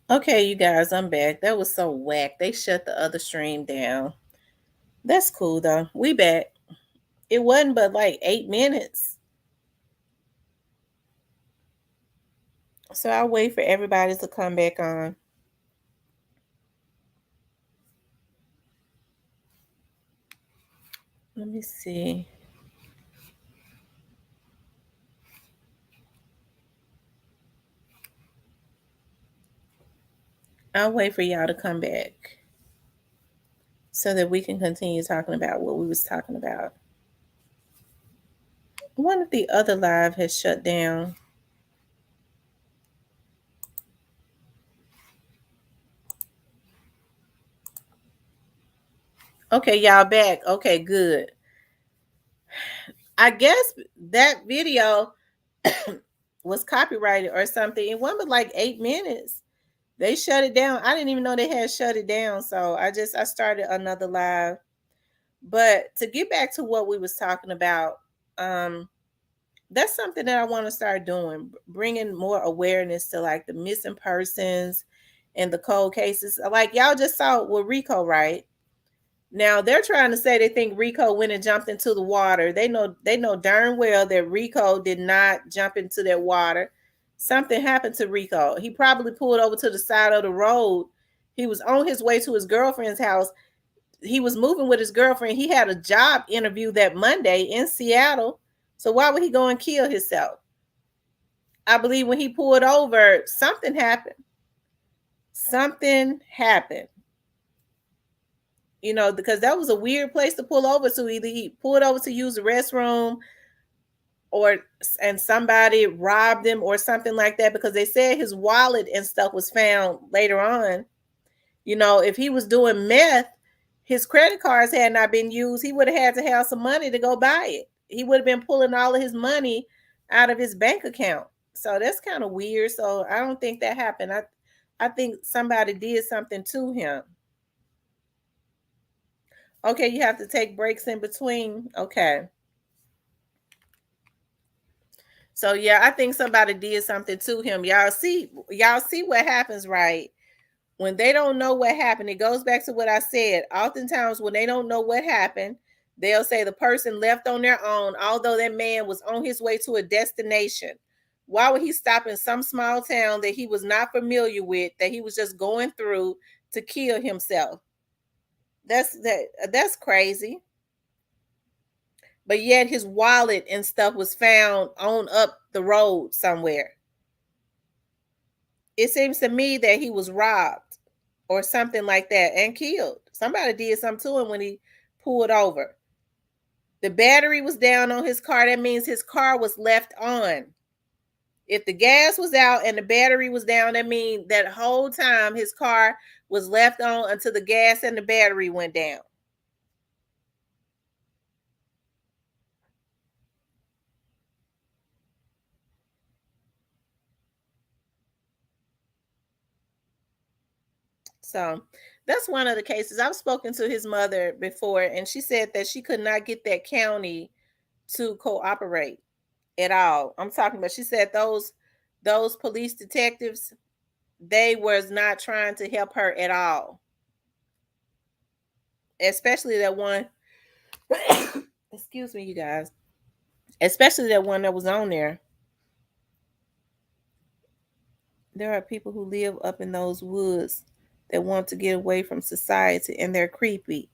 Okay, you guys, I'm back. That was so whack. They shut the other stream down. That's cool though. We back. It wasn't but like 8 minutes. So I'll wait for everybody to come back on. Let me see. I'll wait for y'all to come back so that we can continue talking about what we was talking about. One of the other live has shut down. Okay, y'all back. Okay, good. I guess that video was copyrighted or something. It wasn't but like 8 minutes. They shut it down. I didn't even know they had shut it down. So I started another live. But to get back to what we was talking about, um, that's something that I want to start doing, bringing more awareness to like the missing persons and the cold cases. Like y'all just saw with Rico, right? Now they're trying to say they think Rico went and jumped into the water. They know darn well that Rico did not jump into that water. Something happened to Rico. He probably pulled over to the side of the road. He was on his way to his girlfriend's house. He was moving with his girlfriend. He had a job interview that Monday in Seattle. So why would he go and kill himself? I believe when he pulled over, something happened. Something happened. Because that was a weird place to pull over to. Either he pulled over to use the restroom or and somebody robbed him or something like that, because they said his wallet and stuff was found later on. If he was doing meth, his credit cards had not been used. He would have had to have some money to go buy it. He would have been pulling all of his money out of his bank account. So that's kind of weird. So I don't think that happened. I think somebody did something to him. Okay, you have to take breaks in between. Okay. So yeah, I think somebody did something to him. Y'all see what happens, right? When they don't know what happened, it goes back to what I said. Oftentimes when they don't know what happened, they'll say the person left on their own, although that man was on his way to a destination. Why would he stop in some small town that he was not familiar with, that he was just going through to kill himself? That's crazy. But yet his wallet and stuff was found on up the road somewhere. It seems to me that he was robbed or something like that and killed. Somebody did something to him when he pulled over. The battery was down on his car. That means his car was left on. If the gas was out and the battery was down, that means that whole time his car was left on until the gas and the battery went down. So that's one of the cases. I've spoken to his mother before, and she said that she could not get that county to cooperate at all. I'm talking about, she said those police detectives, they was not trying to help her at all. Especially that one excuse me, you guys. Especially that one that was on there. There are people who live up in those woods that want to get away from society, and they're creepy.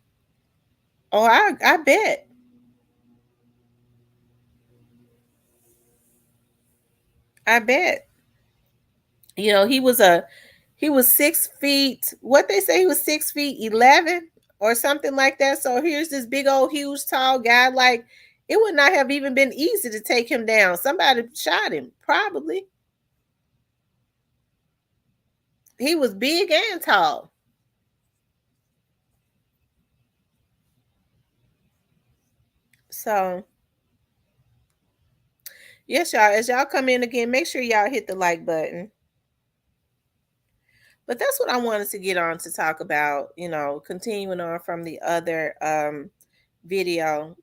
Oh, I bet. I bet. He was 6 feet. What they say, he was 6 feet 11 or something like that. So here's this big old huge tall guy. Like, it would not have even been easy to take him down. Somebody shot him, probably. He was big and tall. So yes, y'all. As y'all come in again, make sure y'all hit the like button. But that's what I wanted to get on to talk about. Continuing on from the other video.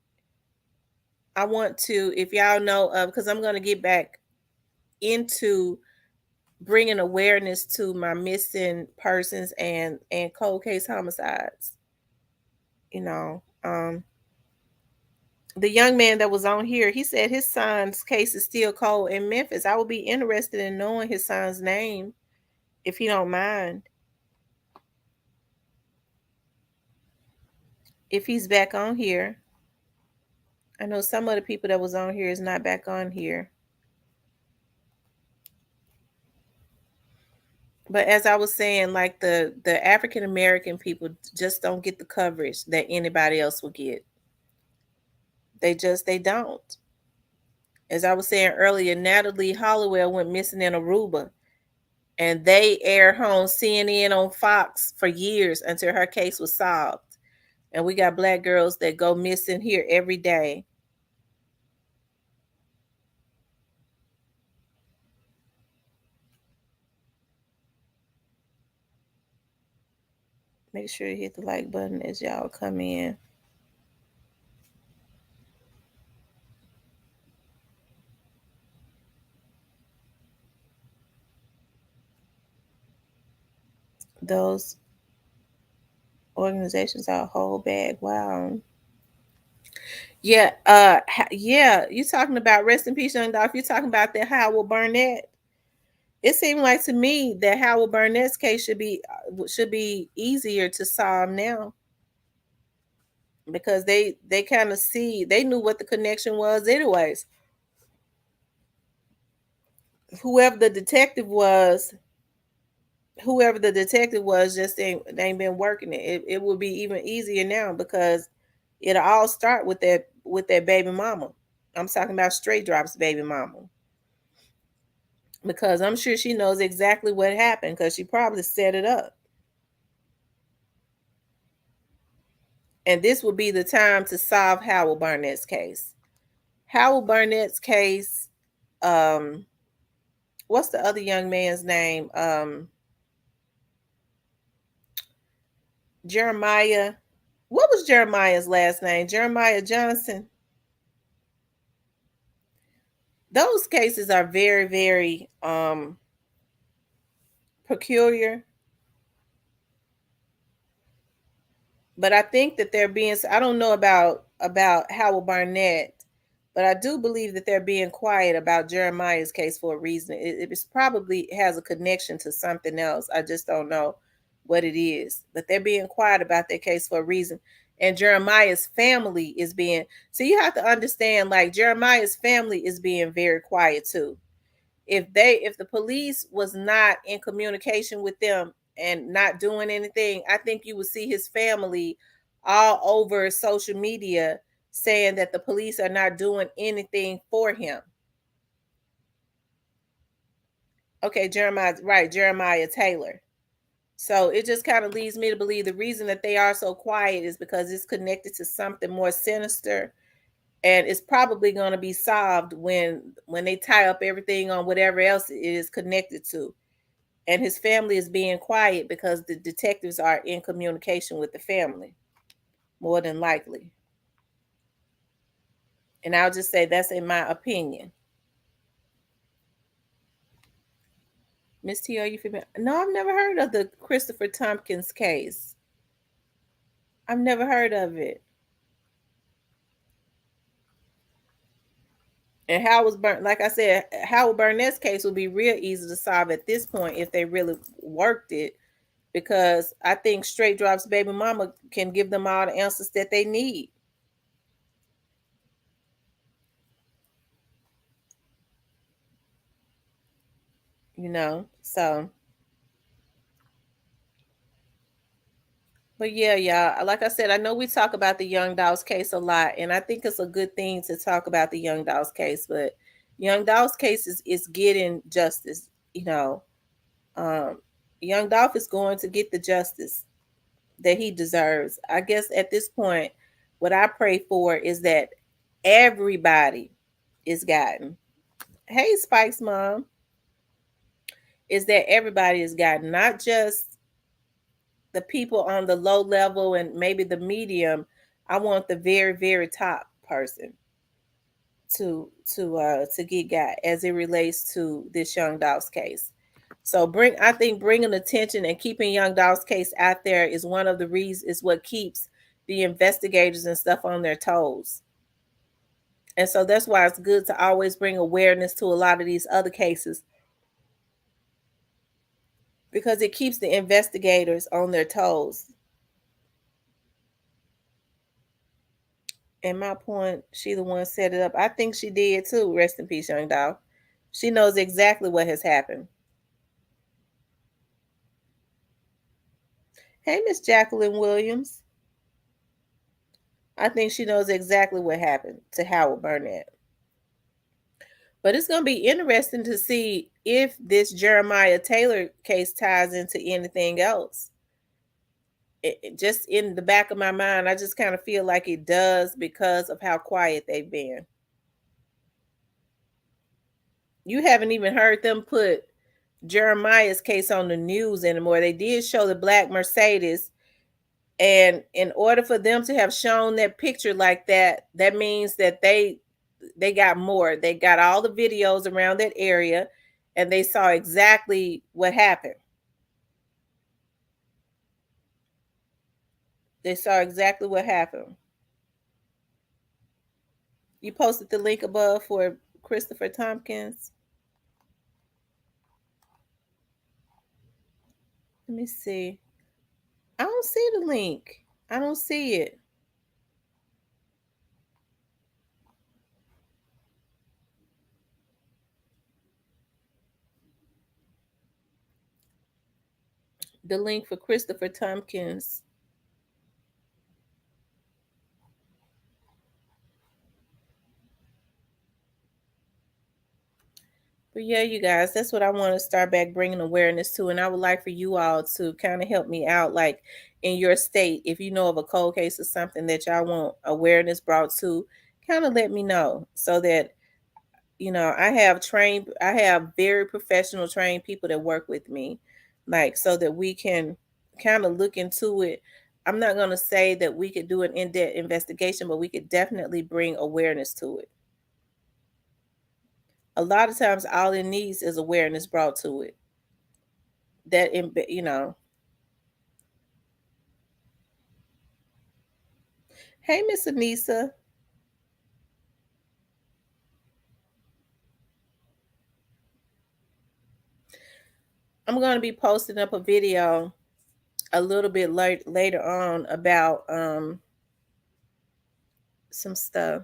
I want to, if y'all know, because I'm going to get back into bringing awareness to my missing persons and cold case homicides. You know, the young man that was on here, he said his son's case is still cold in Memphis. I would be interested in knowing his son's name, if you don't mind. If he's back on here. I know some of the people that was on here is not back on here. But as I was saying, like the African American people just don't get the coverage that anybody else will get. They don't. As I was saying earlier, Natalie Hollowell went missing in Aruba, and they aired home CNN on Fox for years until her case was solved. And we got black girls that go missing here every day. Make sure you hit the like button as y'all come in. Those organizations are a whole bag. Wow. Yeah, yeah. You talking about rest in peace, young Dolph? You talking about that Howard Burnett? It seemed like to me that Howard Burnett's case should be easier to solve now, because they kind of see, they knew what the connection was anyways. Whoever the detective was, just ain't been working it. It would be even easier now, because it'll all start with that baby mama. I'm talking about Straight Drops baby mama, because I'm sure she knows exactly what happened, because she probably set it up. And this would be the time to solve Howard Burnett's case. Howard Burnett's case, what's the other young man's name? Jeremiah. What was Jeremiah's last name? Jeremiah Johnson. Those cases are very, very peculiar. But I think that they're being, I don't know about Howard Barnett, but I do believe that they're being quiet about Jeremiah's case for a reason. It probably has a connection to something else. I just don't know what it is. But they're being quiet about their case for a reason. And Jeremiah's family is being, so you have to understand, like, Jeremiah's family is being very quiet too. If the police was not in communication with them and not doing anything, I think you would see his family all over social media saying that the police are not doing anything for him. Okay, Jeremiah Taylor. So it just kind of leads me to believe the reason that they are so quiet is because it's connected to something more sinister, and it's probably going to be solved when they tie up everything on whatever else it is connected to. And his family is being quiet because the detectives are in communication with the family, more than likely. And I'll just say that's in my opinion. Miss T, are you familiar? No, I've never heard of the Christopher Tompkins case. I've never heard of it. And like I said, Howard Burnett's case will be real easy to solve at this point if they really worked it, because I think Straight Drops baby mama can give them all the answers that they need. So, but yeah, y'all, like I said, I know we talk about the Young Dolls case a lot, and I think it's a good thing to talk about the Young Dolls case, but Young Dolls case is getting justice. Um, Young Dolph is going to get the justice that he deserves. I guess at this point, what I pray for is that everybody is gotten. Hey, Spike's mom, is that everybody is gotten, not just the people on the low level and maybe the medium. I want the very, very top person to get got as it relates to this Young Dolph's case. So I think bringing attention and keeping Young Dolph's case out there is one of the reasons, is what keeps the investigators and stuff on their toes. And so that's why it's good to always bring awareness to a lot of these other cases, because it keeps the investigators on their toes. And my point, she the one set it up. I think she did too. Rest in peace, Young Dolph. She knows exactly what has happened. Hey, Miss Jacqueline Williams. I think she knows exactly what happened to Howard Burnett. But it's going to be interesting to see if this Jeremiah Taylor case ties into anything else. Just in the back of my mind, I just kind of feel like it does because of how quiet they've been. You haven't even heard them put Jeremiah's case on the news anymore. They did show the black Mercedes, and in order for them to have shown that picture like that, that means that they got more. They got all the videos around that area, and they saw exactly what happened. They saw exactly what happened. You posted the link above for Christopher Tompkins. Let me see. I don't see the link. I don't see it. The link for Christopher Tompkins. But yeah, you guys, that's what I want to start back bringing awareness to. And I would like for you all to kind of help me out, like in your state, if you know of a cold case or something that y'all want awareness brought to, kind of let me know, so that, I have very professional trained people that work with me, like, so that we can kind of look into it. I'm not going to say that we could do an in-depth investigation, but we could definitely bring awareness to it. A lot of times all it needs is awareness brought to it. That, hey, Miss Anissa. I'm going to be posting up a video a little bit later on about some stuff.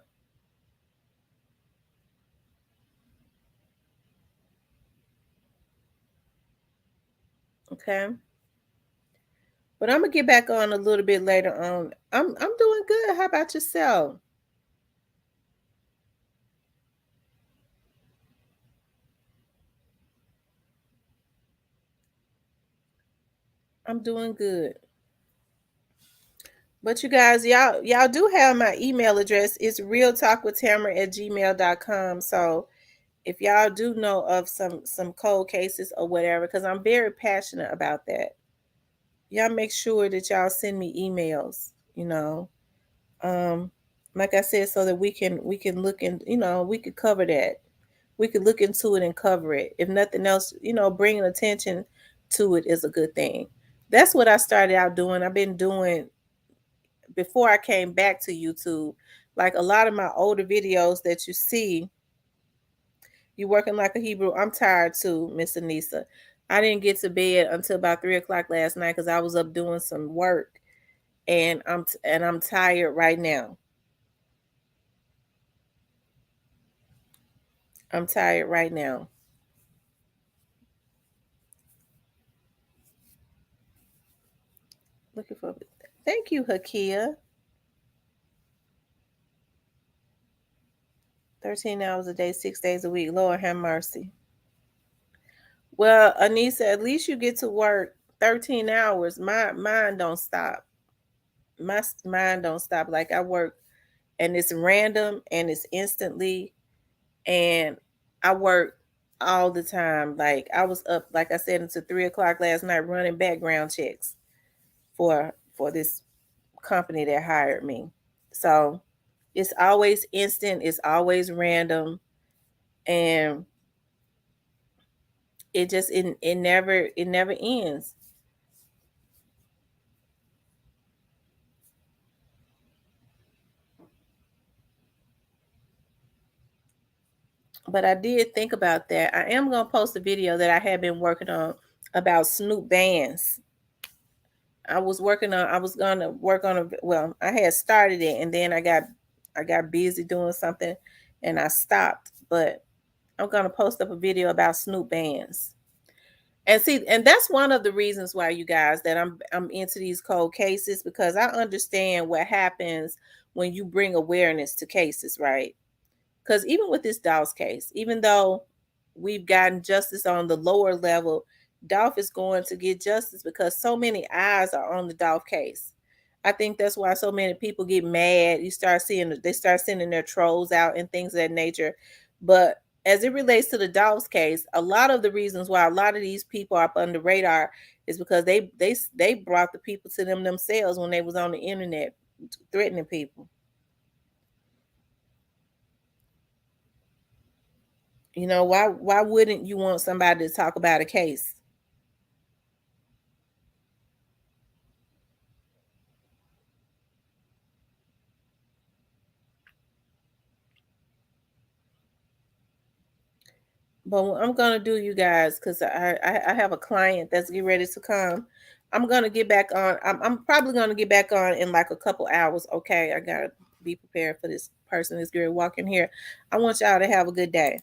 Okay. But I'm gonna get back on a little bit later on. I'm doing good. How about yourself? I'm doing good. But you guys, y'all do have my email address. It's realtalkwithtamara@gmail.com. So if y'all do know of some cold cases or whatever, because I'm very passionate about that, y'all make sure that y'all send me emails, um like I said, so that we can look and, we could cover that. We could look into it and cover it. If nothing else, bringing attention to it is a good thing. That's what I started out doing. I've been doing, before I came back to YouTube, like a lot of my older videos that you see. You working like a Hebrew. I'm tired too, Miss Anissa. I didn't get to bed until about 3 o'clock last night because I was up doing some work, and I'm tired right now. I'm tired right now. Looking for. Thank you, Hakia. 13 hours a day, 6 days a week. Lord have mercy. Well, Anissa, at least you get to work 13 hours. My mind don't stop. My mind don't stop. Like, I work, and it's random and it's instantly, and I work all the time. Like, I was up, like I said, until 3 o'clock last night running background checks for this company that hired me. So it's always instant, it's always random, and it never ends. But I did think about that. I am gonna post a video that I had been working on about Snoop bands. I was gonna work on well, I had started it and then I got busy doing something and I stopped. But I'm gonna post up a video about Snoop bands. And see, and that's one of the reasons why, you guys, that I'm into these cold cases, because I understand what happens when you bring awareness to cases, right? Because even with this Dolph case, even though we've gotten justice on the lower level, Dolph is going to get justice because so many eyes are on the Dolph case. I think that's why so many people get mad. They start sending their trolls out and things of that nature. But as it relates to the Dolph's case, a lot of the reasons why a lot of these people are up on the radar is because they brought the people to them themselves when they was on the internet threatening people. Why wouldn't you want somebody to talk about a case? But what I'm gonna do, you guys, because I have a client that's getting ready to come. I'm gonna get back on. I'm probably gonna get back on in like a couple hours. Okay, I gotta be prepared for this person that's going to walk in here. I want y'all to have a good day.